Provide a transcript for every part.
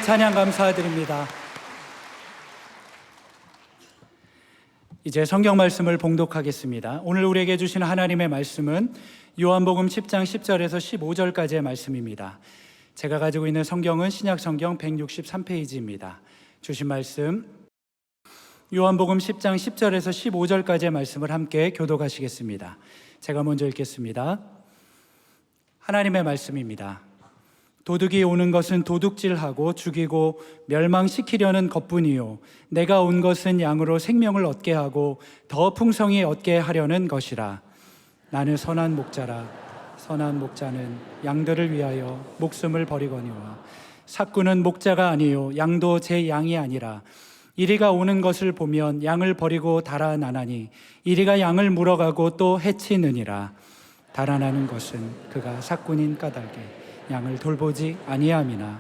찬양 감사드립니다. 이제 성경 말씀을 봉독하겠습니다. 오늘 우리에게 주신 하나님의 말씀은 요한복음 10장 10절에서 15절까지의 말씀입니다. 제가 가지고 있는 성경은 신약성경 163페이지입니다. 주신 말씀 요한복음 10장 10절에서 15절까지의 말씀을 함께 교독하시겠습니다. 제가 먼저 읽겠습니다. 하나님의 말씀입니다. 도둑이 오는 것은 도둑질하고 죽이고 멸망시키려는 것뿐이요 내가 온 것은 양으로 생명을 얻게 하고 더 풍성히 얻게 하려는 것이라. 나는 선한 목자라. 선한 목자는 양들을 위하여 목숨을 버리거니와 삭구는 목자가 아니요 양도 제 양이 아니라. 이리가 오는 것을 보면 양을 버리고 달아나나니 이리가 양을 물어가고 또 해치느니라. 달아나는 것은 그가 삭군인 까닭에 양을 돌보지 아니함이나.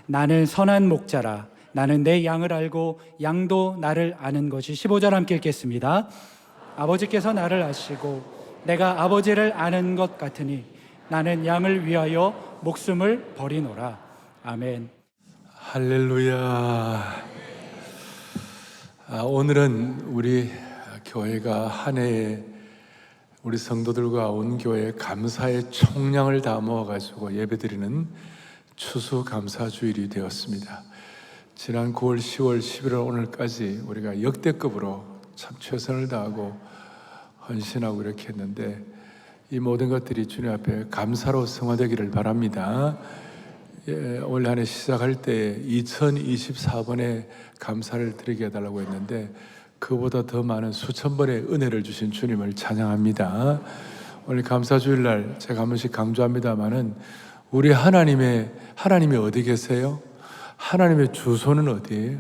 나는 선한 목자라. 나는 내 양을 알고 양도 나를 아는 것이. 15절 함께 읽겠습니다. 아버지께서 나를 아시고 내가 아버지를 아는 것 같으니 나는 양을 위하여 목숨을 버리노라. 아멘. 할렐루야. 오늘은 우리 교회가 한 해에 우리 성도들과 온 교회에 감사의 총량을 다 모아가지고 예배드리는 추수감사주일이 되었습니다. 지난 9월, 10월, 11월 오늘까지 우리가 역대급으로 참 최선을 다하고 헌신하고 이렇게 했는데 이 모든 것들이 주님 앞에 감사로 성화되기를 바랍니다. 올 한 해 시작할 때 2024번에 감사를 드리게 해달라고 했는데 그보다 더 많은 수천 번의 은혜를 주신 주님을 찬양합니다. 오늘 감사주일날 제가 한 번씩 강조합니다마는 우리 하나님이 어디 계세요? 하나님의 주소는 어디예요?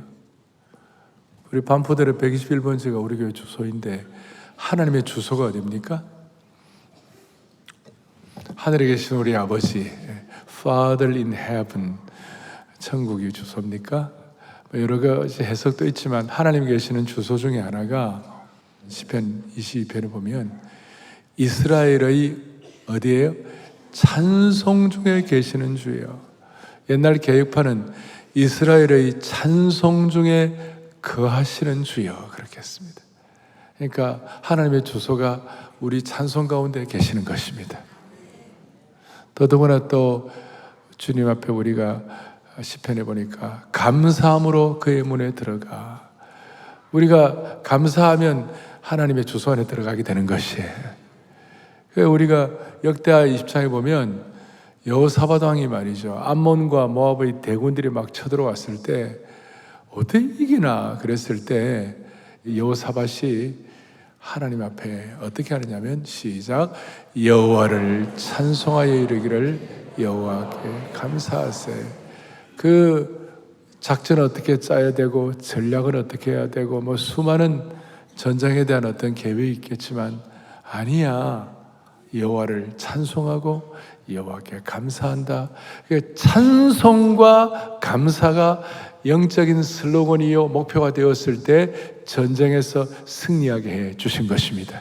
우리 반포대로 121번지가 우리 교회 주소인데 하나님의 주소가 어디입니까? 하늘에 계신 우리 아버지, Father in Heaven, 천국이 주소입니까? 여러 가지 해석도 있지만 하나님 계시는 주소 중에 하나가 시편 22편을 보면 이스라엘의 어디예요? 찬송 중에 계시는 주예요. 옛날 개혁파는 이스라엘의 찬송 중에 거하시는 주여 그렇게 했습니다. 그러니까 하나님의 주소가 우리 찬송 가운데 계시는 것입니다. 더더구나 또 주님 앞에 우리가 시편에 보니까 감사함으로 그의 문에 들어가. 우리가 감사하면 하나님의 주소 안에 들어가게 되는 것이에요. 우리가 역대하 20장에 보면 여호사밧 왕이 말이죠, 암몬과 모압의 대군들이 막 쳐들어왔을 때 어떻게 이기나 그랬을 때 여호사밧이 하나님 앞에 어떻게 하느냐면 시작, 여호와를 찬송하여 이르기를 여호와께 감사하세. 그 작전을 어떻게 짜야 되고 전략을 어떻게 해야 되고 뭐 수많은 전쟁에 대한 어떤 계획이 있겠지만 아니야, 여호와를 찬송하고 여호와께 감사한다. 찬송과 감사가 영적인 슬로건이요 목표가 되었을 때 전쟁에서 승리하게 해 주신 것입니다.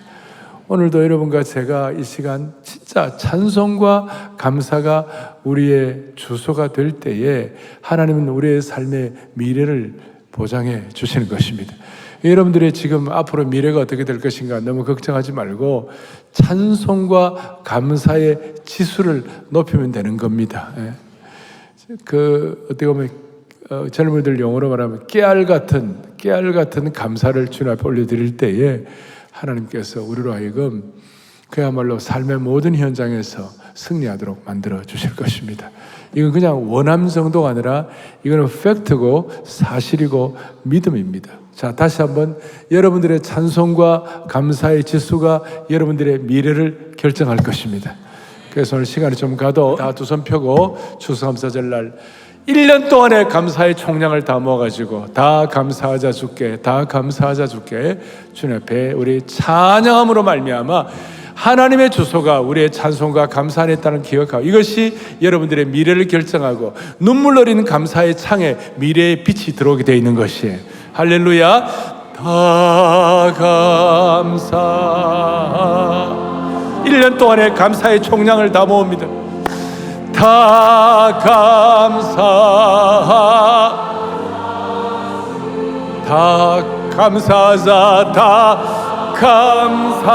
오늘도 여러분과 제가 이 시간 진짜 찬송과 감사가 우리의 주소가 될 때에 하나님은 우리의 삶의 미래를 보장해 주시는 것입니다. 여러분들의 지금 앞으로 미래가 어떻게 될 것인가 너무 걱정하지 말고 찬송과 감사의 지수를 높이면 되는 겁니다. 어떻게 보면 젊은이들 용어로 말하면 깨알 같은 감사를 주님 앞에 올려드릴 때에 하나님께서 우리로 하여금 그야말로 삶의 모든 현장에서 승리하도록 만들어 주실 것입니다. 이건 그냥 원함 정도가 아니라 이거는 팩트고 사실이고 믿음입니다. 자, 다시 한번 여러분들의 찬송과 감사의 지수가 여러분들의 미래를 결정할 것입니다. 그래서 오늘 시간이 좀 가도 다 두 손 펴고 추수감사절날 1년 동안의 감사의 총량을 다 모아가지고 다 감사하자 주께 주님 앞에 우리 찬양함으로 말미암아 하나님의 주소가 우리의 찬송과 감사 안에 있다는 기억하고 이것이 여러분들의 미래를 결정하고 눈물 어린 감사의 창에 미래의 빛이 들어오게 되어 있는 것이에요. 할렐루야. 다 감사 1년 동안의 감사의 총량을 다 모읍니다. 다 감사하자 다 감사하자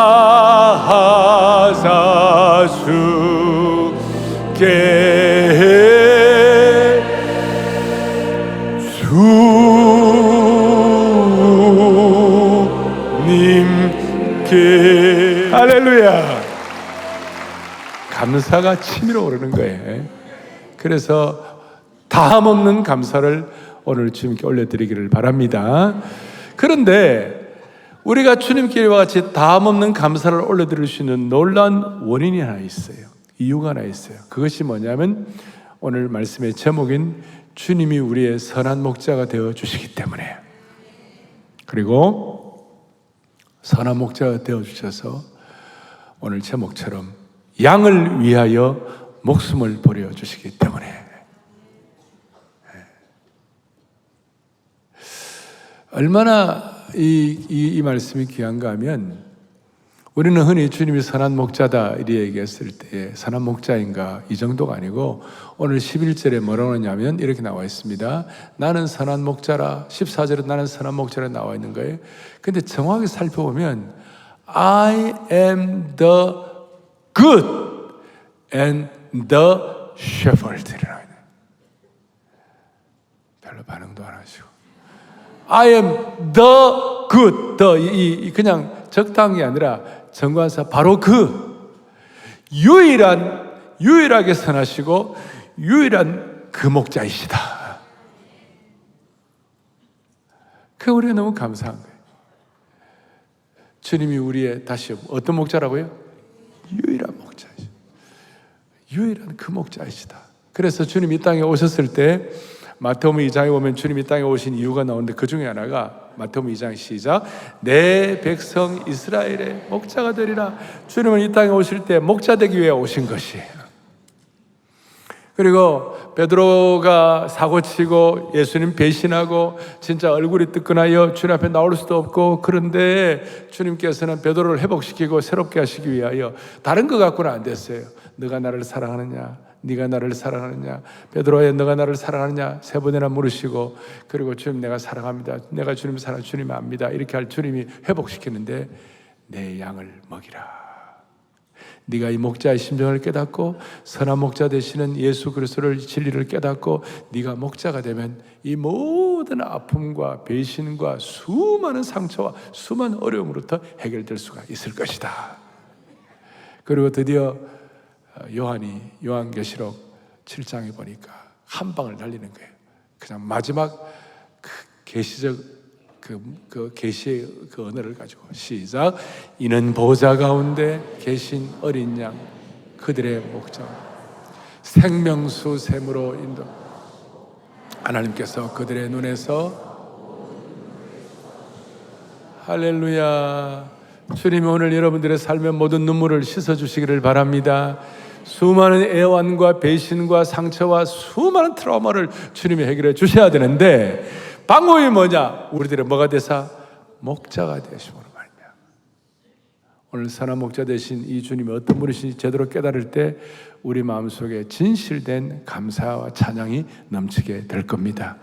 주님께 할렐루야. 감사가 치밀어 오르는 거예요. 그래서 다함 없는 감사를 오늘 주님께 올려드리기를 바랍니다. 그런데 우리가 주님께와 같이 다함 없는 감사를 올려드릴 수 있는 놀라운 원인이 하나 있어요. 이유가 하나 있어요. 그것이 뭐냐면 오늘 말씀의 제목인 주님이 우리의 선한 목자가 되어 주시기 때문에, 그리고 선한 목자가 되어 주셔서 오늘 제목처럼 양을 위하여 목숨을 버려 주시기 때문에, 얼마나 이 말씀이 귀한가 하면, 우리는 흔히 주님이 선한 목자다 이렇게 얘기했을 때 선한 목자인가 이 정도가 아니고, 오늘 11절에 뭐라고 하냐면 이렇게 나와 있습니다. 나는 선한 목자라. 14절에 나는 선한 목자라 나와 있는 거예요. 근데 정확히 살펴보면 I am the good and the shepherd 이라고 해요. 별로 반응도 안 하시고, I am the good, 그냥 적당히 아니라 정관사 바로 유일하게 선하시고 유일한 그 목자이시다. 그 우리가 너무 감사한 거예요. 주님이 우리의 다시 어떤 목자라고요? 유일한 목자이시다. 유일한 그 목자이시다. 그래서 주님이 이 땅에 오셨을 때 마태복음 2장에 보면 주님이 이 땅에 오신 이유가 나오는데, 그 중에 하나가 마태복음 2장 시작, 내 백성 이스라엘의 목자가 되리라. 주님은 이 땅에 오실 때 목자 되기 위해 오신 것이에요. 그리고 베드로가 사고치고 예수님 배신하고 진짜 얼굴이 뜨끈하여 주님 앞에 나올 수도 없고, 그런데 주님께서는 베드로를 회복시키고 새롭게 하시기 위하여 다른 것 갖고는 안 됐어요. 너가 나를 사랑하느냐, 네가 나를 사랑하느냐, 베드로야 너가 나를 사랑하느냐 3번이나 물으시고, 그리고 주님 내가 사랑합니다, 내가 주님 사랑, 주님 압니다, 이렇게 할 주님이 회복시키는데, 내 양을 먹이라. 네가 이 목자의 심정을 깨닫고 선한 목자 되시는 예수 그리스도를 진리를 깨닫고 네가 목자가 되면 이 모든 아픔과 배신과 수많은 상처와 수많은 어려움으로부터 해결될 수가 있을 것이다. 그리고 드디어 요한계시록 7장에 보니까 한 방을 날리는 거예요. 그냥 마지막 그 계시적 그 계시의 그 언어를 가지고 시작. 이는 보좌 가운데 계신 어린 양 그들의 목자 생명수 샘으로 인도 하나님께서 그들의 눈에서 할렐루야. 주님이 오늘 여러분들의 삶의 모든 눈물을 씻어주시기를 바랍니다. 수많은 애환과 배신과 상처와 수많은 트라우마를 주님이 해결해 주셔야 되는데, 방법이 뭐냐? 우리들의 뭐가 되사? 목자가 되심으로 말미암아. 오늘 선한 목자 되신 이 주님이 어떤 분이신지 제대로 깨달을 때 우리 마음속에 진실된 감사와 찬양이 넘치게 될 겁니다.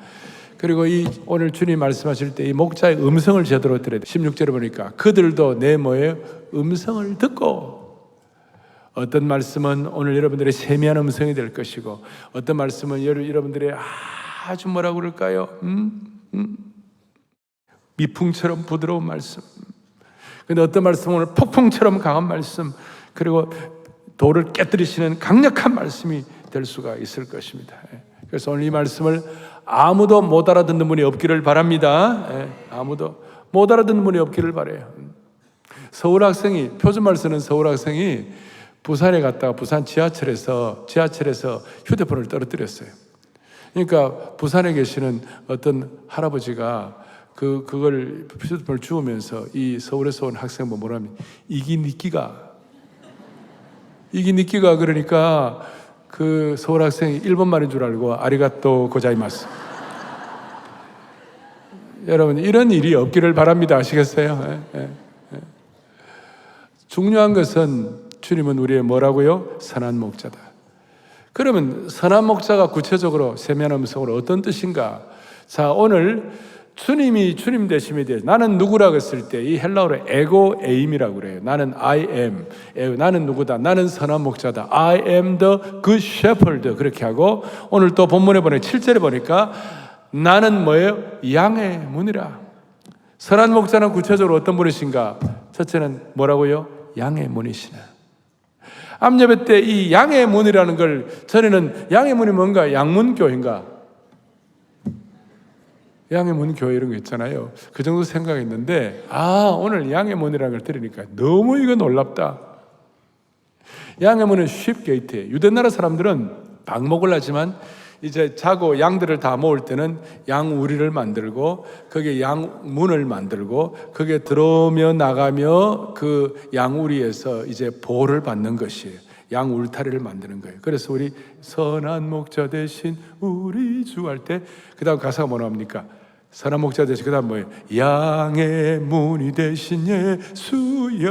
그리고 오늘 주님 말씀하실 때 이 목자의 음성을 제대로 들어야 돼요. 16절에 보니까 그들도 내 뭐예요? 음성을 듣고, 어떤 말씀은 오늘 여러분들의 세미한 음성이 될 것이고, 어떤 말씀은 여러분들의 아주 뭐라고 그럴까요? 미풍처럼 부드러운 말씀. 근데 어떤 말씀은 오늘 폭풍처럼 강한 말씀, 그리고 돌을 깨뜨리시는 강력한 말씀이 될 수가 있을 것입니다. 그래서 오늘 이 말씀을 아무도 못 알아듣는 분이 없기를 바랍니다. 아무도 못 알아듣는 분이 없기를 바라요. 서울 학생이, 표준말 쓰는 서울 학생이 부산에 갔다가 부산 지하철에서 휴대폰을 떨어뜨렸어요. 그러니까 부산에 계시는 어떤 할아버지가 그걸 휴대폰을 주우면서 이 서울에서 온 학생은 뭐라면 이기 니끼가 그러니까 그 서울 학생이 일본 말인 줄 알고 아리가또 고자이마스. 여러분, 이런 일이 없기를 바랍니다. 아시겠어요? 중요한 것은 주님은 우리의 뭐라고요? 선한 목자다. 그러면 선한 목자가 구체적으로 세미한 음성으로 어떤 뜻인가? 자, 오늘 주님이 주님 되심에 대해 나는 누구라고 했을 때 이 헬라어로 에고 에임이라고 그래요. 나는 I am. 나는 누구다? 나는 선한 목자다. I am the good shepherd. 그렇게 하고 오늘 또 본문에 보니까 7절에 보니까 나는 뭐예요? 양의 문이라. 선한 목자는 구체적으로 어떤 분이신가? 첫째는 뭐라고요? 양의 문이시나. 암예배 때 이 양의 문이라는 걸 전에는 양의 문이 뭔가? 양문교회인가? 양의 문 교회 이런 거 있잖아요. 그 정도 생각했는데 오늘 양의 문이라는 걸 들으니까 너무 이거 놀랍다. 양의 문은 쉽 게이트예요. 유대나라 사람들은 방목을 하지만 이제 자고 양들을 다 모을 때는 양우리를 만들고 거기에 양문을 만들고 거기에 들어오며 나가며 그 양우리에서 이제 보호를 받는 것이에요. 양 울타리를 만드는 거예요. 그래서 우리 선한 목자 대신 우리 주 할 때 그 다음 가사가 뭐라 합니까? 선한 목자 대신 그 다음 뭐예요? 양의 문이 대신 예수여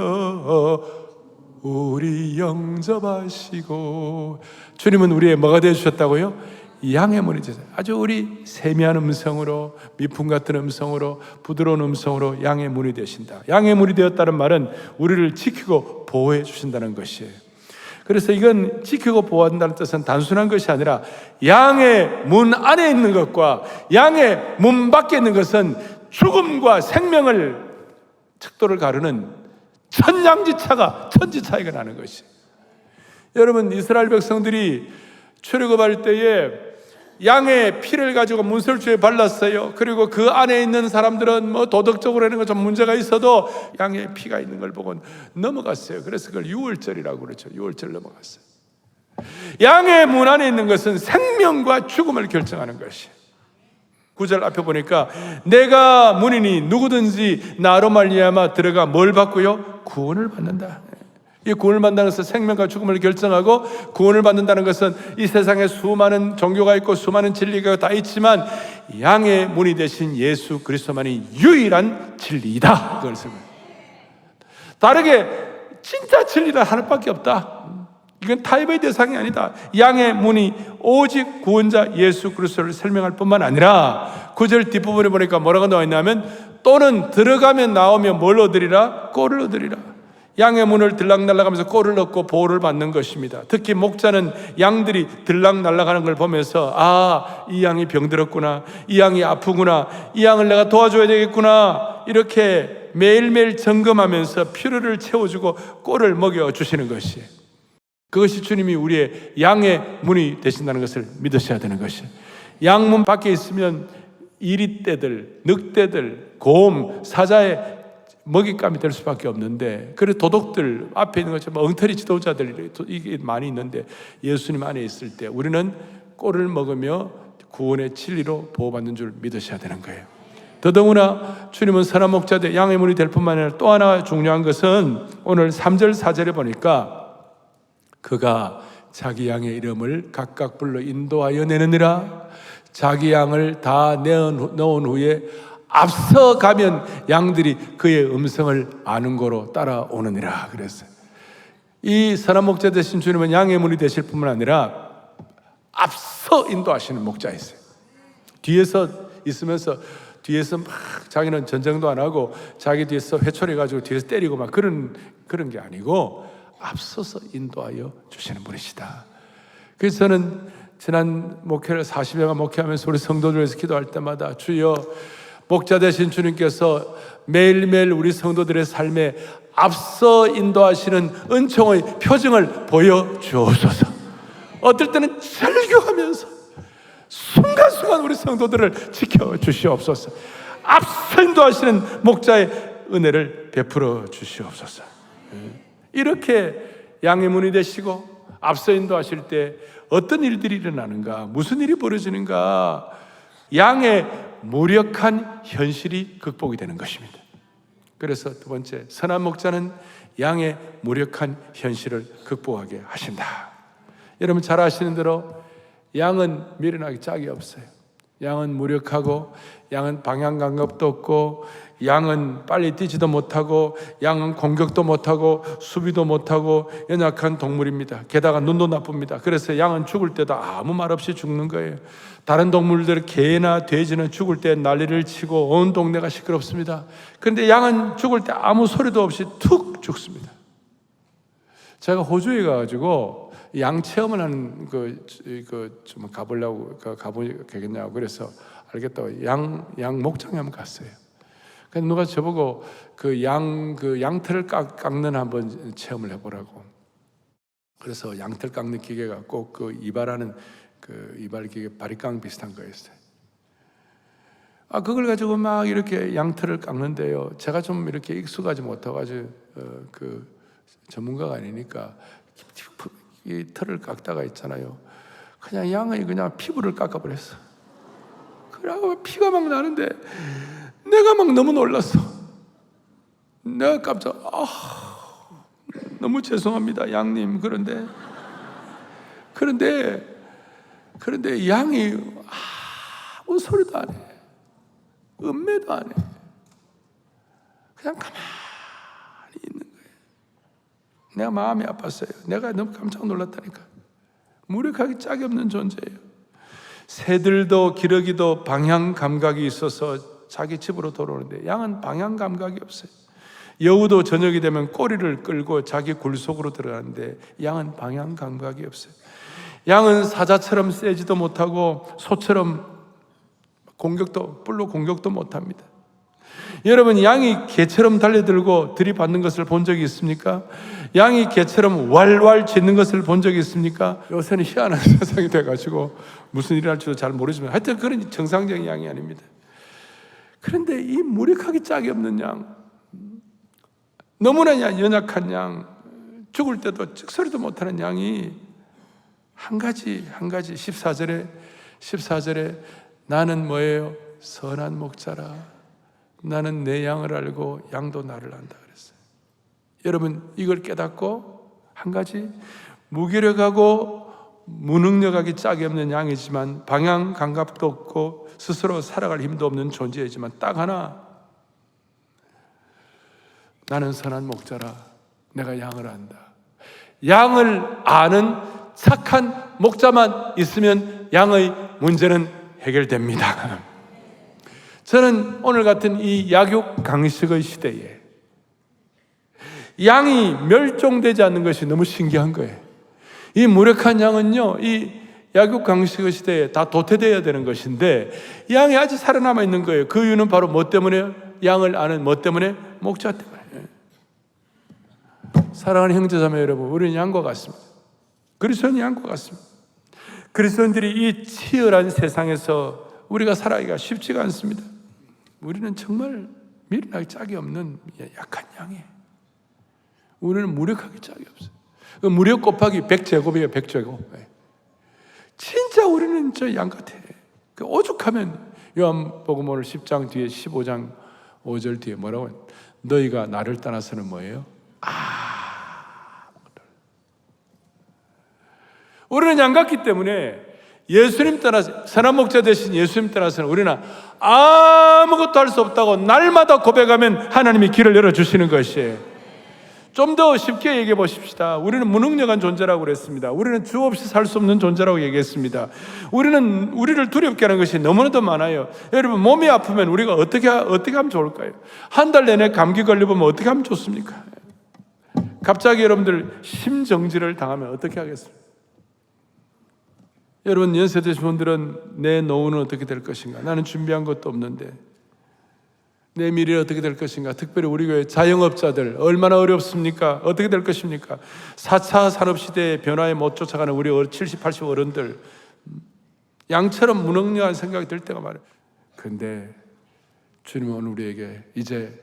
우리 영접하시고. 주님은 우리의 뭐가 되어주셨다고요? 양의 문이 되셨어요. 아주 우리 세미한 음성으로, 미풍 같은 음성으로, 부드러운 음성으로 양의 문이 되신다. 양의 문이 되었다는 말은 우리를 지키고 보호해 주신다는 것이에요. 그래서 이건 지키고 보호한다는 뜻은 단순한 것이 아니라 양의 문 안에 있는 것과 양의 문 밖에 있는 것은 죽음과 생명을 척도를 가르는 천지차이가 나는 것이. 여러분, 이스라엘 백성들이 출애굽할 때에 양의 피를 가지고 문설주에 발랐어요. 그리고 그 안에 있는 사람들은 뭐 도덕적으로 하는 거 좀 문제가 있어도 양의 피가 있는 걸 보고 넘어갔어요. 그래서 그걸 유월절이라고 그러죠. 유월절 넘어갔어요. 양의 문 안에 있는 것은 생명과 죽음을 결정하는 것이에요. 9절 앞에 보니까 내가 문이니 누구든지 나로 말미암아 들어가 뭘 받고요? 구원을 받는다. 이 구원을 받는다는 것은 생명과 죽음을 결정하고, 구원을 받는다는 것은 이 세상에 수많은 종교가 있고 수많은 진리가 다 있지만 양의 문이 되신 예수 그리스도만이 유일한 진리이다. 그걸 쓰면 다르게 진짜 진리는 하나밖에 없다. 이건 타협의 대상이 아니다. 양의 문이 오직 구원자 예수 그리스도를 설명할 뿐만 아니라 9절 뒷부분에 보니까 뭐라고 나와 있냐면 또는 들어가면 나오면 뭘 얻으리라? 꼴을 얻으리라. 양의 문을 들락날락하면서 꼴을 얻고 보호를 받는 것입니다. 특히 목자는 양들이 들락날락하는 걸 보면서 이 양이 병들었구나, 이 양이 아프구나, 이 양을 내가 도와줘야 되겠구나, 이렇게 매일매일 점검하면서 필요를 채워주고 꼴을 먹여주시는 것이에요. 그것이 주님이 우리의 양의 문이 되신다는 것을 믿으셔야 되는 것이에요. 양문 밖에 있으면 이리떼들, 늑대들, 곰, 사자의 먹잇감이 될 수밖에 없는데, 그래 도덕들 앞에 있는 것처럼 엉터리 지도자들 이게 많이 있는데 예수님 안에 있을 때 우리는 꼴을 먹으며 구원의 진리로 보호받는 줄 믿으셔야 되는 거예요. 더더구나 주님은 선한 목자 되 양의 문이 될 뿐만 아니라 또 하나 중요한 것은 오늘 3절 4절에 보니까 그가 자기 양의 이름을 각각 불러 인도하여 내느니라. 자기 양을 다 넣은 후에 앞서 가면 양들이 그의 음성을 아는 거로 따라오느니라 그랬어요. 이 선한 목자 되신 주님은 양의 문이 되실 뿐만 아니라 앞서 인도하시는 목자이세요. 뒤에서 있으면서 뒤에서 막 자기는 전쟁도 안 하고 자기 뒤에서 회초리 가지고 뒤에서 때리고 막 그런 게 아니고 앞서서 인도하여 주시는 분이시다. 그래서 저는 지난 목회를 40여가 목회하면서 우리 성도들 위해서 기도할 때마다 주여, 목자 되신 주님께서 매일매일 우리 성도들의 삶에 앞서 인도하시는 은총의 표징을 보여주옵소서. 어떨 때는 절규하면서 순간순간 우리 성도들을 지켜주시옵소서. 앞서 인도하시는 목자의 은혜를 베풀어 주시옵소서. 이렇게 양의 문이 되시고 앞서 인도하실 때 어떤 일들이 일어나는가, 무슨 일이 벌어지는가, 양의 무력한 현실이 극복이 되는 것입니다. 그래서 두 번째, 선한 목자는 양의 무력한 현실을 극복하게 하신다. 여러분 잘 아시는 대로 양은 미련하기 짝이 없어요. 양은 무력하고, 양은 방향 감각도 없고, 양은 빨리 뛰지도 못하고, 양은 공격도 못하고, 수비도 못하고 연약한 동물입니다. 게다가 눈도 나쁩니다. 그래서 양은 죽을 때도 아무 말 없이 죽는 거예요. 다른 동물들, 개나 돼지는 죽을 때 난리를 치고 온 동네가 시끄럽습니다. 그런데 양은 죽을 때 아무 소리도 없이 툭 죽습니다. 제가 호주에 가가지고 양 체험을 하는 좀 가보려고 가보겠냐고 그래서 알겠다고 양 목장에 한번 갔어요. 그래서 누가 저보고 양털을 깎는 한번 체험을 해보라고. 그래서 양털 깎는 기계가 꼭 이발하는 이발 기계 바리깡 비슷한 거였어요. 그걸 가지고 막 이렇게 양털을 깎는데요. 제가 좀 이렇게 익숙하지 못해가지고 전문가가 아니니까 이 털을 깎다가 있잖아요. 그냥 양의 그냥 피부를 깎아버렸어. 그러고 피가 막 나는데 내가 막 너무 놀랐어. 내가 깜짝 너무 죄송합니다 양님. 그런데 양이 아무 소리도 안 해. 음매도 안 해. 그냥 가만히 있는 거예요. 내가 마음이 아팠어요. 내가 너무 깜짝 놀랐다니까. 무력하기 짝이 없는 존재예요. 새들도 기러기도 방향 감각이 있어서 자기 집으로 돌아오는데 양은 방향 감각이 없어요. 여우도 저녁이 되면 꼬리를 끌고 자기 굴 속으로 들어가는데 양은 방향 감각이 없어요. 양은 사자처럼 세지도 못하고 소처럼 뿔로 공격도 못합니다. 여러분, 양이 개처럼 달려들고 들이받는 것을 본 적이 있습니까? 양이 개처럼 왈왈 짖는 것을 본 적이 있습니까? 요새는 희한한 세상이 돼가지고 무슨 일을 할지도 잘 모르지만 하여튼 그런 정상적인 양이 아닙니다. 그런데 이 무력하기 짝이 없는 양, 너무나 연약한 양, 죽을 때도 찍소리도 못하는 양이 한 가지 14절에 나는 뭐예요? 선한 목자라. 나는 내 양을 알고 양도 나를 안다 그랬어요. 여러분, 이걸 깨닫고 한 가지 무기력하고 무능력하기 짝이 없는 양이지만 방향 감각도 없고 스스로 살아갈 힘도 없는 존재이지만 딱 하나, 나는 선한 목자라. 내가 양을 안다. 양을 아는 착한 목자만 있으면 양의 문제는 해결됩니다. 저는 오늘 같은 이 약육 강식의 시대에 양이 멸종되지 않는 것이 너무 신기한 거예요. 이 무력한 양은요, 이 약육 강식의 시대에 다 도태되어야 되는 것인데 양이 아직 살아남아 있는 거예요. 그 이유는 바로 뭐 때문에? 양을 아는 뭐 때문에? 목자 때문에. 사랑하는 형제자매 여러분, 우리는 양과 같습니다. 그리스도는 양과 같습니다. 그리스도인들이 이 치열한 세상에서 우리가 살아가기가 쉽지가 않습니다. 우리는 정말 미련하기 짝이 없는 약한 양이에요. 우리는 무력하기 짝이 없어요. 무력 곱하기 100제곱이에요. 100제곱. 진짜 우리는 저 양 같아. 오죽하면 요한복음 오늘 10장 뒤에 15장 5절 뒤에 뭐라고 해요? 너희가 나를 떠나서는 뭐예요? 우리는 양 같기 때문에 예수님 떠나서, 선한 목자 되신 예수님 떠나서는 우리는 아무것도 할 수 없다고 날마다 고백하면 하나님이 길을 열어주시는 것이에요. 좀 더 쉽게 얘기해 보십시다. 우리는 무능력한 존재라고 그랬습니다. 우리는 주 없이 살 수 없는 존재라고 얘기했습니다. 우리를 두렵게 하는 것이 너무나도 많아요. 여러분, 몸이 아프면 우리가 어떻게 하면 좋을까요? 한 달 내내 감기 걸려보면 어떻게 하면 좋습니까? 갑자기 여러분들 심정지를 당하면 어떻게 하겠습니까? 여러분, 연세 드신 분들은 내 노후는 어떻게 될 것인가? 나는 준비한 것도 없는데 내 미래는 어떻게 될 것인가? 특별히 우리 교회 자영업자들 얼마나 어렵습니까? 어떻게 될 것입니까? 4차 산업시대의 변화에 못 쫓아가는 우리 70, 80 어른들, 양처럼 무능력한 생각이 들 때가 많아요. 그런데 주님은 오늘 우리에게 이제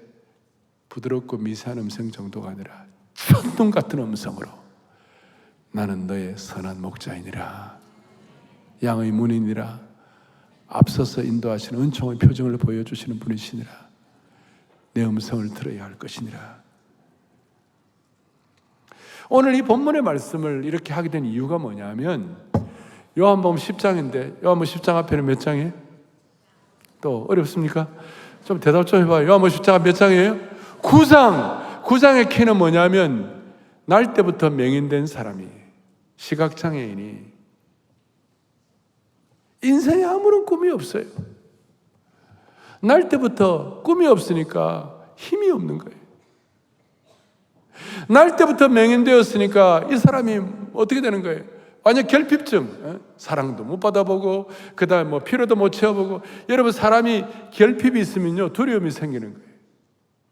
부드럽고 미세한 음성 정도가 아니라 천둥 같은 음성으로 나는 너의 선한 목자이니라, 양의 문이니라, 앞서서 인도하시는 은총의 표정을 보여주시는 분이시니라, 내 음성을 들어야 할 것이니라. 오늘 이 본문의 말씀을 이렇게 하게 된 이유가 뭐냐면 요한복음 10장인데 요한복음 10장 앞에는 몇 장이에요? 또 어렵습니까? 좀 대답 좀 해봐요. 요한복음 10장 몇 장이에요? 9장. 9장의 키는 뭐냐면 날 때부터 맹인된 사람이, 시각장애인이 인생에 아무런 꿈이 없어요. 날 때부터 꿈이 없으니까 힘이 없는 거예요. 날 때부터 맹인되었으니까 이 사람이 어떻게 되는 거예요? 완전 결핍증. 사랑도 못 받아보고, 그 다음에 뭐 필요도 못 채워보고. 여러분, 사람이 결핍이 있으면요, 두려움이 생기는 거예요.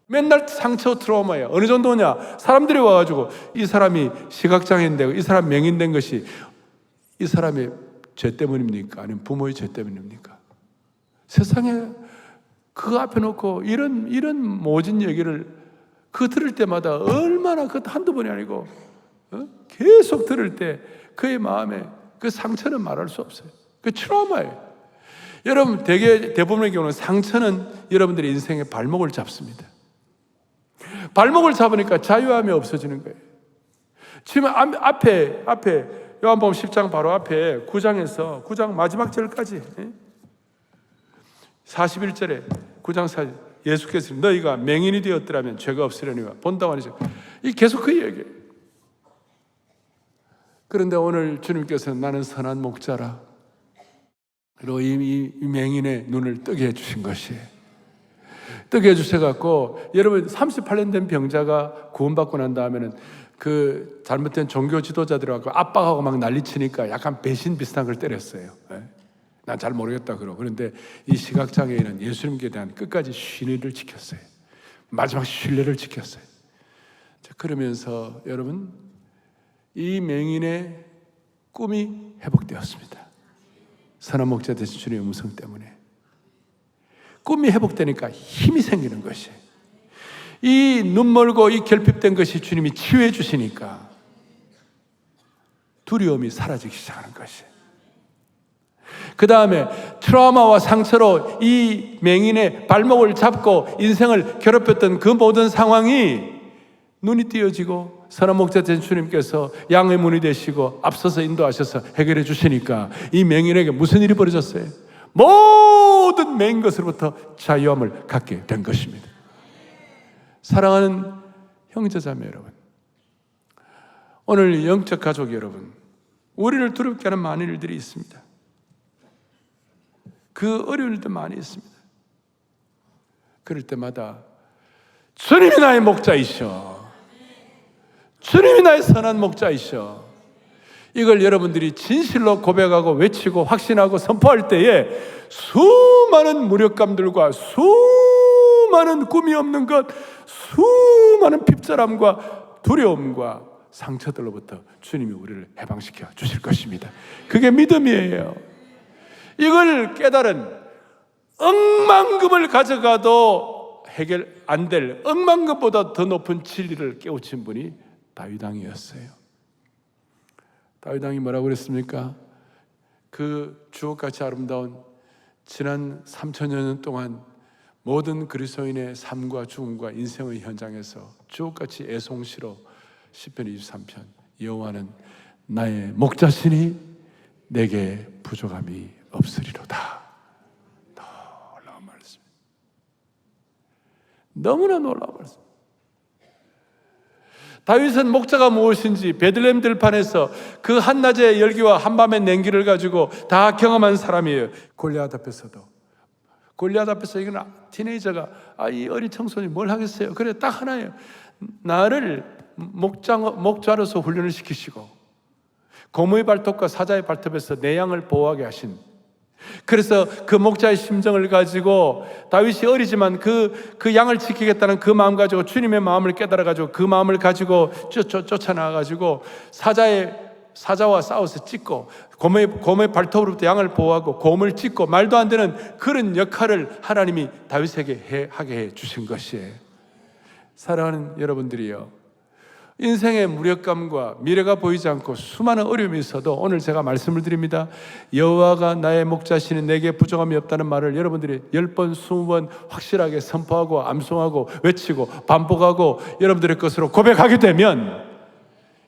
맨날 상처 트라우마예요. 어느 정도냐? 사람들이 와가지고 이 사람이 시각장애인되고 이 사람 맹인된 것이 이 사람의 죄 때문입니까? 아니면 부모의 죄 때문입니까? 세상에 그거 앞에 놓고 이런 모진 얘기를 그거 들을 때마다 얼마나 그 한두 번이 아니고 계속 들을 때 그의 마음에 그 상처는 말할 수 없어요. 그 트라우마예요. 여러분, 대부분의 경우는 상처는 여러분들의 인생의 발목을 잡습니다. 발목을 잡으니까 자유함이 없어지는 거예요. 지금 앞에 요한복음 10장 바로 앞에 9장 마지막 절까지 41절에 9장 4절 예수께서 너희가 맹인이 되었더라면 죄가 없으려니와 본다고 하시죠. 이 계속 그 얘기예요. 그런데 오늘 주님께서는 나는 선한 목자라 그리고 이 맹인의 눈을 뜨게 해주신 것이에요. 뜨게 해주셔갖고 여러분 38년 된 병자가 구원받고 난 다음에는 그 잘못된 종교 지도자들하고 압박하고 막 난리치니까 약간 배신 비슷한 걸 때렸어요. 난 잘 모르겠다 그러고. 그런데 이 시각장애인은 예수님께 대한 끝까지 신의를 지켰어요. 마지막 신뢰를 지켰어요. 자, 그러면서 여러분 이 맹인의 꿈이 회복되었습니다. 선한 목자 되신 주님의 음성 때문에 꿈이 회복되니까 힘이 생기는 것이에요. 이 눈멀고 이 결핍된 것이 주님이 치유해 주시니까 두려움이 사라지기 시작하는 것이에요. 그 다음에 트라우마와 상처로 이 맹인의 발목을 잡고 인생을 괴롭혔던 그 모든 상황이 눈이 띄어지고 선한 목자 된 주님께서 양의 문이 되시고 앞서서 인도하셔서 해결해 주시니까 이 맹인에게 무슨 일이 벌어졌어요? 모든 맹인 것으로부터 자유함을 갖게 된 것입니다. 사랑하는 형제자매 여러분, 오늘 영적 가족 여러분, 우리를 두렵게 하는 많은 일들이 있습니다. 그 어려운 일도 많이 있습니다. 그럴 때마다 주님이 나의 목자이셔, 주님이 나의 선한 목자이셔, 이걸 여러분들이 진실로 고백하고 외치고 확신하고 선포할 때에 수많은 무력감들과 수많은 꿈이 없는 것, 수많은 핍절함과 두려움과 상처들로부터 주님이 우리를 해방시켜 주실 것입니다. 그게 믿음이에요. 이걸 깨달은 억만금을 가져가도 해결 안 될 억만금보다 더 높은 진리를 깨우친 분이 다윗 왕이었어요. 다윗 왕이 뭐라고 그랬습니까? 그 주옥같이 아름다운 지난 3000여 년 동안 모든 그리스도인의 삶과 죽음과 인생의 현장에서 주옥같이 애송시로 시편 23편 여호와는 나의 목자시니 내게 부족함이 없으리로다. 놀라운 말씀. 너무나 놀라운 말씀. 다윗은 목자가 무엇인지 베들레헴 들판에서 그 한낮의 열기와 한밤의 냉기를 가지고 다 경험한 사람이에요. 골리앗 앞에서도. 골리앗 앞에서 이건 티네이저가 이 어린 청소년이 뭘 하겠어요? 그래 딱 하나예요. 나를 목자로서 훈련을 시키시고 고무의 발톱과 사자의 발톱에서 내 양을 보호하게 하신, 그래서 그 목자의 심정을 가지고 다윗이 어리지만 그 양을 지키겠다는 그 마음 가지고 주님의 마음을 깨달아가지고 그 마음을 가지고 쫓아나가가지고 사자와 싸워서 찢고 고무의 발톱으로부터 양을 보호하고 곰을 찢고 말도 안 되는 그런 역할을 하나님이 다윗에게 하게 해 주신 것이에요. 사랑하는 여러분들이요, 인생의 무력감과 미래가 보이지 않고 수많은 어려움이 있어도 오늘 제가 말씀을 드립니다. 여호와가 나의 목자시니 내게 부족함이 없다는 말을 여러분들이 10번, 20번 확실하게 선포하고 암송하고 외치고 반복하고 여러분들의 것으로 고백하게 되면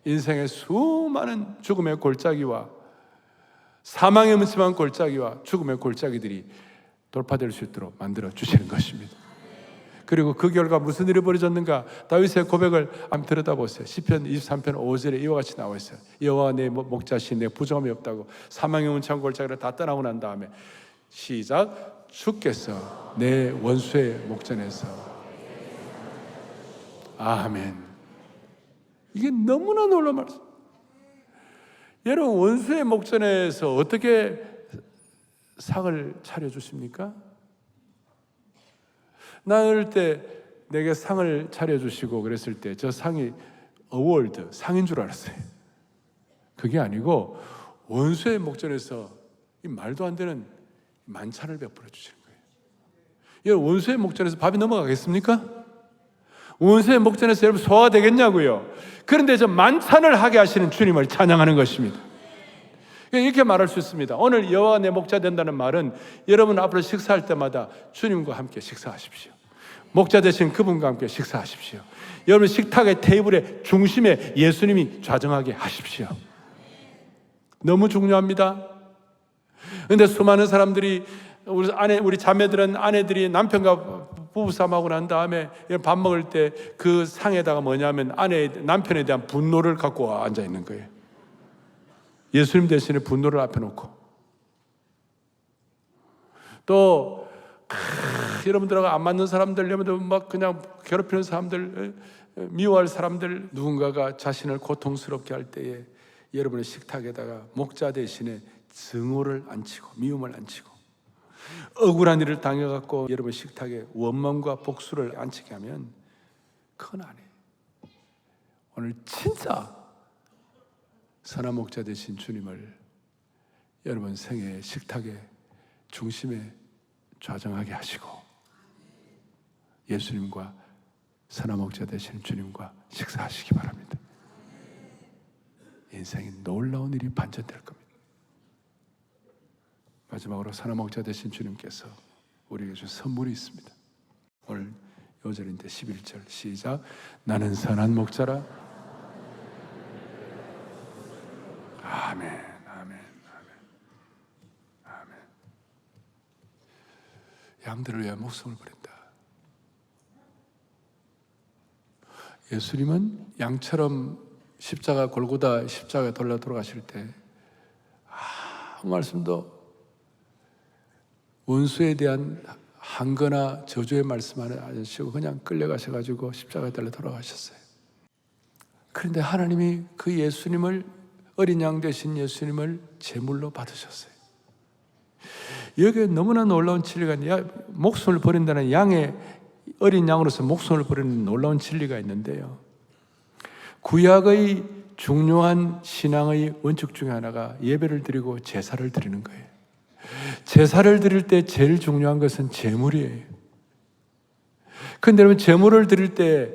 인생의 수많은 죽음의 골짜기와 사망의 음침한 골짜기와 죽음의 골짜기들이 돌파될 수 있도록 만들어 주시는 것입니다. 그리고 그 결과 무슨 일이 벌어졌는가? 다윗의 고백을 한번 들여다보세요. 시편 23편 5절에 이와 같이 나와 있어요. 여호와 내 목자신 내 부정함이 없다고. 사망의 문창 골짜기를 다 떠나고 난 다음에 시작. 주께서 내 원수의 목전에서. 아멘. 이게 너무나 놀라운 말씀. 여러분, 원수의 목전에서 어떻게 상을 차려주십니까? 나 어릴 때 내게 상을 차려주시고 그랬을 때 저 상이 어워드, 상인 줄 알았어요. 그게 아니고 원수의 목전에서 이 말도 안 되는 만찬을 베풀어 주시는 거예요. 여러분, 원수의 목전에서 밥이 넘어가겠습니까? 원수의 목전에서 여러분 소화가 되겠냐고요. 그런데 저 만찬을 하게 하시는 주님을 찬양하는 것입니다. 이렇게 말할 수 있습니다. 오늘 여호와 내 목자 된다는 말은 여러분 앞으로 식사할 때마다 주님과 함께 식사하십시오. 목자 되신 그분과 함께 식사하십시오. 여러분 식탁의 테이블의 중심에 예수님이 좌정하게 하십시오. 너무 중요합니다. 그런데 수많은 사람들이 우리 자매들은 아내들이 남편과 부부싸움하고 난 다음에 밥 먹을 때 그 상에다가 뭐냐면 남편에 대한 분노를 갖고 앉아 있는 거예요. 예수님 대신에 분노를 앞에 놓고 또 여러분들하고 안 맞는 사람들, 여러분들 막 그냥 괴롭히는 사람들, 미워할 사람들, 누군가가 자신을 고통스럽게 할 때에 여러분의 식탁에다가 목자 대신에 증오를 안치고 미움을 안치고 억울한 일을 당해갖고 여러분 식탁에 원망과 복수를 안치게 하면 그건 아니에요. 오늘 진짜 선한 목자 되신 주님을 여러분 생애 식탁의 중심에 좌정하게 하시고 예수님과 선한 목자 되신 주님과 식사하시기 바랍니다. 인생이 놀라운 일이 반전될 겁니다. 마지막으로 선한 목자 되신 주님께서 우리에게 준 선물이 있습니다. 오늘 요절인데 11절 시작. 나는 선한 목자라. 아멘, 아멘, 아멘, 아멘. 양들을 위해 목숨을 버린다. 예수님은 양처럼 골고다 십자가에 돌려 돌아가실 때 아무 말씀도 원수에 대한 한거나 저주의 말씀 안 하시고 그냥 끌려가셔가지고 십자가에 달려 돌아가셨어요. 그런데 하나님이 그 예수님을 어린 양 되신 예수님을 제물로 받으셨어요. 여기에 너무나 놀라운 진리가 목숨을 버린다는 양의 어린 양으로서 목숨을 버리는 놀라운 진리가 있는데요. 구약의 중요한 신앙의 원칙 중에 하나가 예배를 드리고 제사를 드리는 거예요. 제사를 드릴 때 제일 중요한 것은 제물이에요. 그런데 여러분 제물을 드릴 때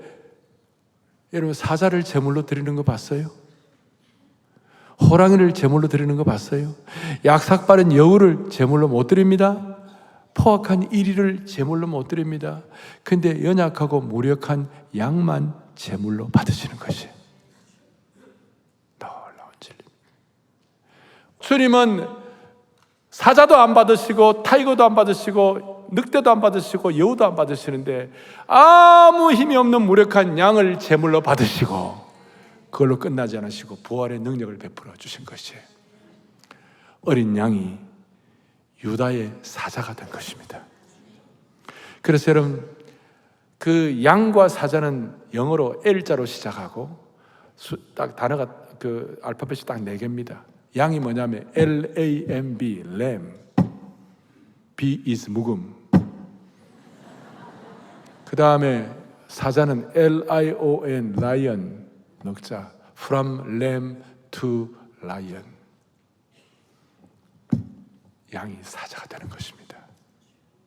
여러분 사자를 제물로 드리는 거 봤어요? 호랑이를 제물로 드리는 거 봤어요? 약삭빠른 여우를 제물로 못 드립니다. 포악한 이리를 제물로 못 드립니다. 근데 연약하고 무력한 양만 제물로 받으시는 것이에요. 놀라운 진리입니다. 주님은 사자도 안 받으시고 타이거도 안 받으시고 늑대도 안 받으시고 여우도 안 받으시는데 아무 힘이 없는 무력한 양을 제물로 받으시고 그걸로 끝나지 않으시고 부활의 능력을 베풀어 주신 것이에요. 어린 양이 유다의 사자가 된 것입니다. 그래서 여러분 그 양과 사자는 영어로 L자로 시작하고 딱 단어가 그 알파벳이 딱 4개입니다. 양이 뭐냐면 L-A-M-B, lamb. B is 묵음. 그 다음에 사자는 L-I-O-N, lion, 넉자. From lamb to lion. 양이 사자가 되는 것입니다.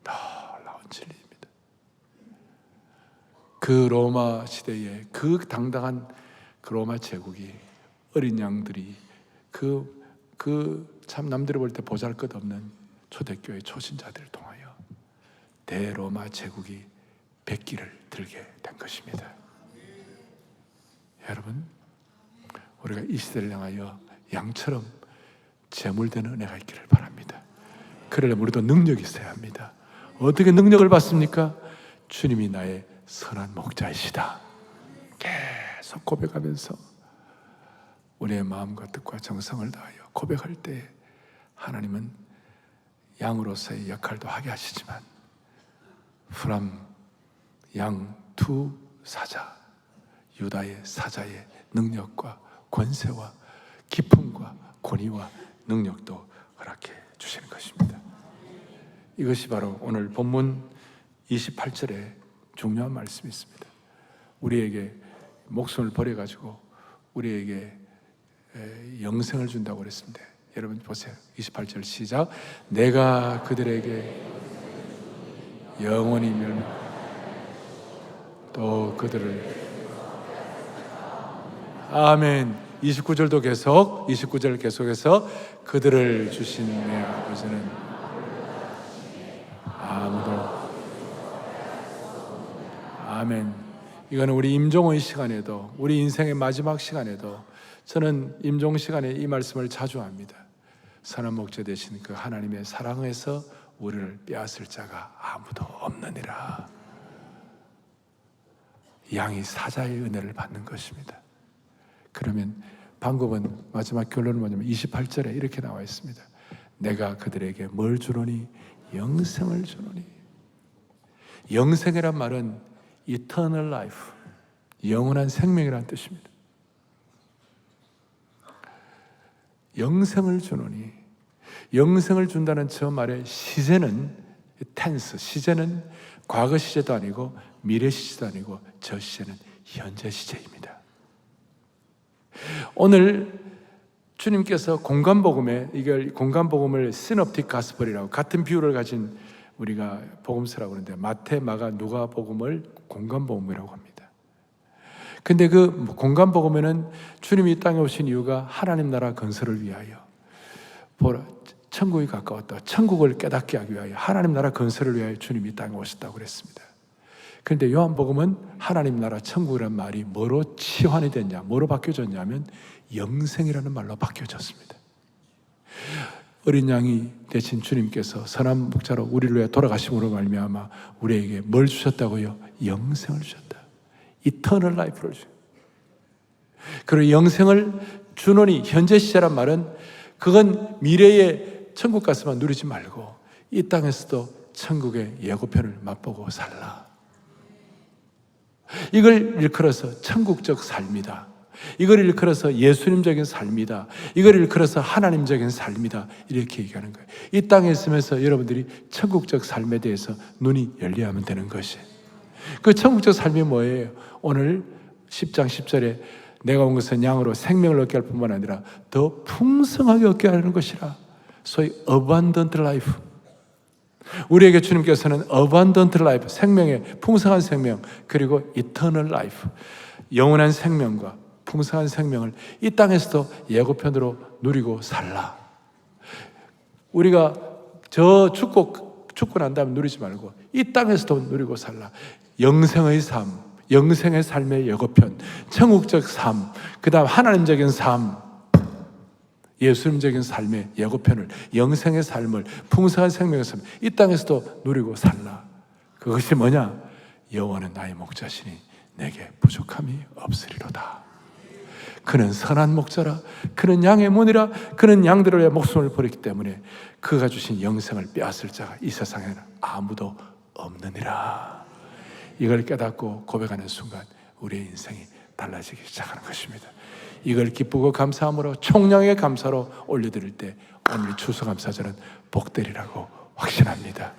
놀라운 진리입니다. 그 로마 시대에 그 당당한 그 로마 제국이 어린 양들이 참 남들이 볼 때 보잘것없는 초대교회 초신자들을 통하여 대로마 제국이 백기를 들게 된 것입니다. 여러분, 우리가 이 시대를 향하여 양처럼 제물되는 은혜가 있기를 바랍니다. 그러려면 우리도 능력이 있어야 합니다. 어떻게 능력을 받습니까? 주님이 나의 선한 목자이시다. 계속 고백하면서 우리의 마음과 뜻과 정성을 다하여 고백할 때 하나님은 양으로서의 역할도 하게 하시지만 프람 양투 사자 유다의 사자의 능력과 권세와 기쁨과 권위와 능력도 허락해 주시는 것입니다. 이것이 바로 오늘 본문 28절에 중요한 말씀이 있습니다. 우리에게 목숨을 버려가지고 우리에게 영생을 준다고 그랬습니다. 여러분 보세요. 28절 시작. 내가 그들에게 영원히 또 그들을 아멘. 29절도 계속 29절 계속해서 그들을 주신 내 아버지는 아무도 아멘. 이거는 우리 임종의 시간에도 우리 인생의 마지막 시간에도 저는 임종 시간에 이 말씀을 자주 합니다. 선한 목자 되신 그 하나님의 사랑에서 우리를 빼앗을 자가 아무도 없느니라. 양이 사자의 은혜를 받는 것입니다. 그러면 방법은 마지막 결론은 뭐냐면 28절에 이렇게 나와 있습니다. 내가 그들에게 뭘 주노니? 영생을 주노니. 영생이란 말은 eternal life, 영원한 생명이라는 뜻입니다. 영생을 주노니. 영생을 준다는 저 말의 시제는 tense, 시제는 과거 시제도 아니고 미래 시제도 아니고 저 시제는 현재 시제입니다. 오늘 주님께서 공간복음에 이걸 공간복음을 시놉틱 가스펠이라고 같은 비유를 가진 우리가 복음서라고 그러는데 마태, 마가, 누가 복음을 공간복음이라고 합니다. 근데 그 공간복음에는 주님이 이 땅에 오신 이유가 하나님 나라 건설을 위하여 보라 천국이 가까웠다. 천국을 깨닫게 하기 위하여 하나님 나라 건설을 위하여 주님이 이 땅에 오셨다고 그랬습니다. 그런데 요한복음은 하나님 나라 천국이라는 말이 뭐로 치환이 됐냐, 뭐로 바뀌어졌냐면 영생이라는 말로 바뀌어졌습니다. 어린 양이 되신 주님께서 선한 목자로 우리를 위해 돌아가심으로 말미암아 우리에게 뭘 주셨다고요? 영생을 주셨다. 이터널 라이프를 주셨다. 그리고 영생을 주노니 현재 시제란 말은 그건 미래의 천국 가서만 누리지 말고 이 땅에서도 천국의 예고편을 맛보고 살라. 이걸 일컬어서 천국적 삶이다. 이걸 일컬어서 예수님적인 삶이다. 이걸 일컬어서 하나님적인 삶이다. 이렇게 얘기하는 거예요. 이 땅에 있으면서 여러분들이 천국적 삶에 대해서 눈이 열려야 하면 되는 것이. 그 천국적 삶이 뭐예요? 오늘 10장 10절에 내가 온 것은 양으로 생명을 얻게 할 뿐만 아니라 더 풍성하게 얻게 하는 것이라. 소위 abundant life. 우리에게 주님께서는 abundant life, 생명의 풍성한 생명, 그리고 eternal life, 영원한 생명과 풍성한 생명을 이 땅에서도 예고편으로 누리고 살라. 우리가 저 죽고 난 다음에 누리지 말고 이 땅에서도 누리고 살라. 영생의 삶, 영생의 삶의 예고편, 천국적 삶, 그 다음 하나님적인 삶, 예수님적인 삶의 예고편을, 영생의 삶을, 풍성한 생명의 삶, 이 땅에서도 누리고 살라. 그것이 뭐냐? 여호와는 나의 목자시니 내게 부족함이 없으리로다. 그는 선한 목자라, 그는 양의 문이라, 그는 양들을 위해 목숨을 버렸기 때문에 그가 주신 영생을 빼앗을 자가 이 세상에는 아무도 없느니라. 이걸 깨닫고 고백하는 순간 우리의 인생이 달라지기 시작하는 것입니다. 이걸 기쁘고 감사함으로 총량의 감사로 올려드릴 때 오늘 추수감사절은 복되리라고 확신합니다.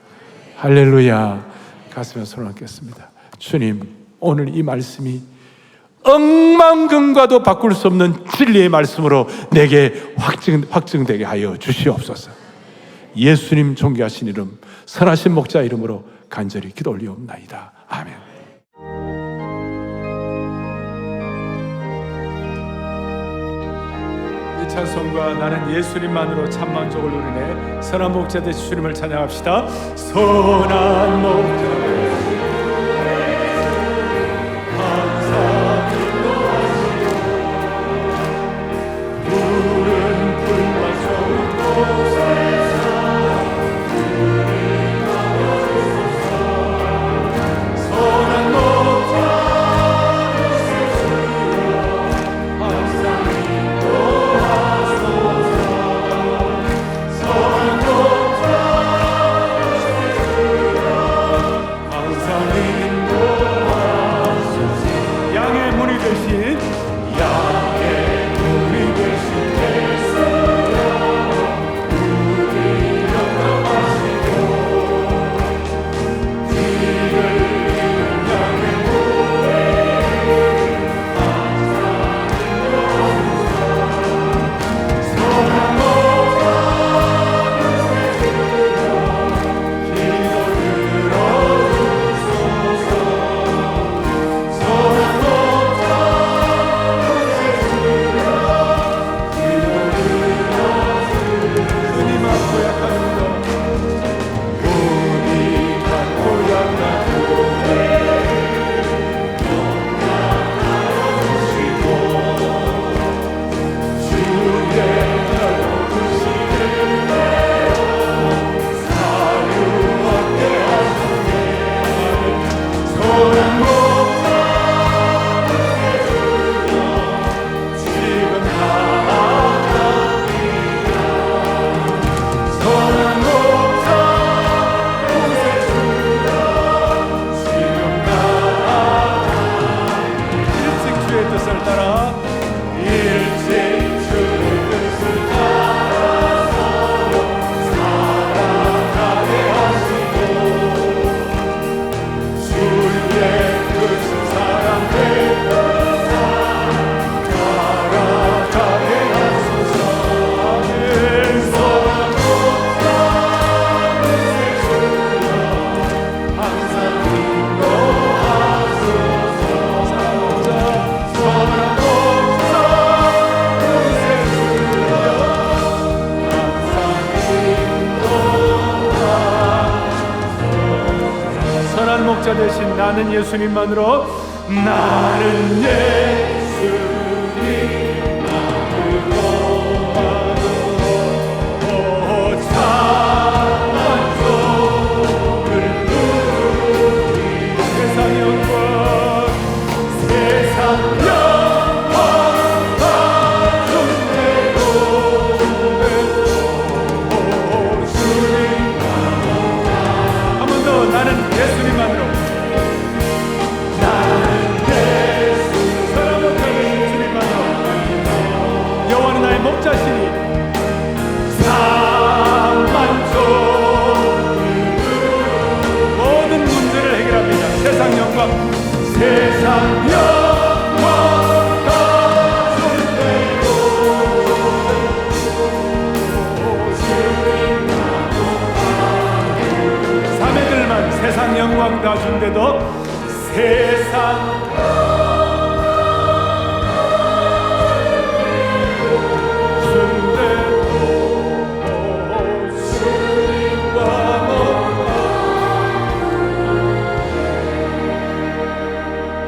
할렐루야. 가슴에 손을 얹겠습니다. 주님, 오늘 이 말씀이 억만금과도 바꿀 수 없는 진리의 말씀으로 내게 확증되게 하여 주시옵소서. 예수님 존귀하신 이름, 선하신 목자 이름으로 간절히 기도 올리옵나이다. 아멘. 이 찬송과 나는 예수님만으로 참 만족을 누리네. 선한 목자 되신 주님을 찬양합시다. 선한 목자 나는 예수님만으로, 나는 예수님만으로 찬송을 누리. 세상 영광 다 준대로 한 번 더. 나는 예수님만으로, 여호와는 나의 목자시니 모든 문제를 해결합니다. 세상 영광 다 준대로 사매들만 세상 영광 다 준대도 세상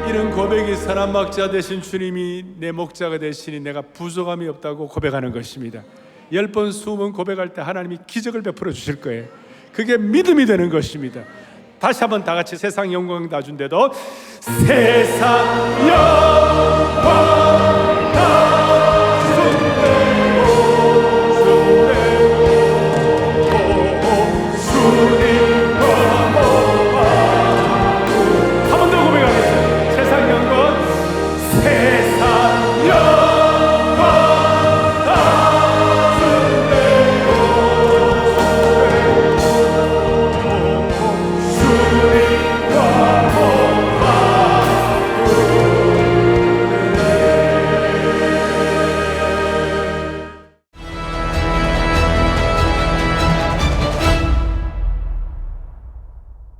이런 고백이 사람 막자 되신 주님이 내 목자가 되시니 내가 부족함이 없다고 고백하는 것입니다. 10번 20번 고백할 때 하나님이 기적을 베풀어 주실 거예요. 그게 믿음이 되는 것입니다. 다시 한번 다 같이 세상 영광 다 준대도 세상 영광